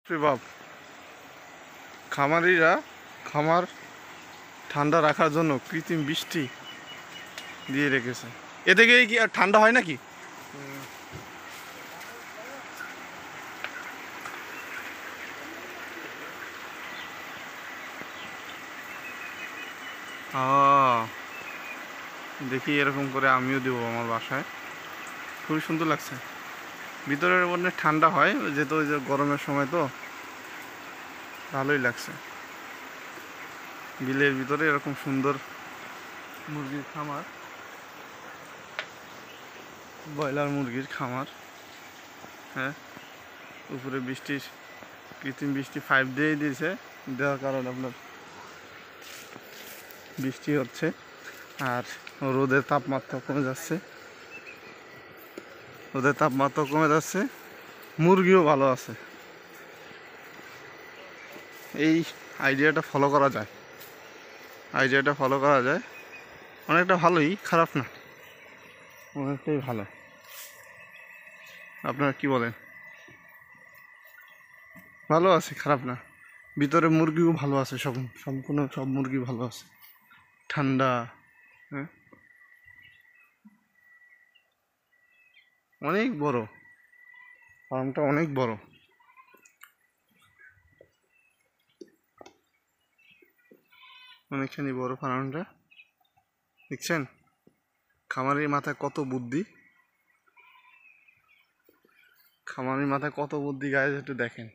বাপ খামারিরা খামার ঠান্ডা রাখার জন্য কৃত্রিম বৃষ্টি দিয়ে রেখেছে। এতে গিয়ে কি আর ঠান্ডা হয় নাকি? দেখি এরকম করে আমিও দেবো আমার বাসায়। খুবই সুন্দর লাগছে। ভিতরের মধ্যে ঠান্ডা হয় যেহেতু ওই যে গরমের সময়, তো ভালোই লাগছে। বিলের ভিতরে এরকম সুন্দর মুরগির খামার, ব্রয়লার মুরগির খামার। হ্যাঁ, উপরে বৃষ্টির কৃত্রিম বৃষ্টি 5 দিয়েই দিয়েছে, দেওয়ার কারণে আপনার বৃষ্টি হচ্ছে আর রোদের তাপমাত্রা কমে যাচ্ছে। মুরগিও ভালো আছে। এই আইডিয়াটা ফলো করা যায়, অনেকটা ভালোই, খারাপ না, অনেকটাই ভালো। আপনারা কি বলেন? ভালো আছে, খারাপ না। ভিতরে মুরগিও ভালো আছে, সম্পূর্ণ সব মুরগি ভালো আছে, ঠান্ডা। হ্যাঁ, অনেক বড় ফার্মটা, অনেক বড়। অনেকখানি বড় ফার্মটা, দেখছেন? খামারির মাথায় কত বুদ্ধি, গায়ে একটু দেখেন।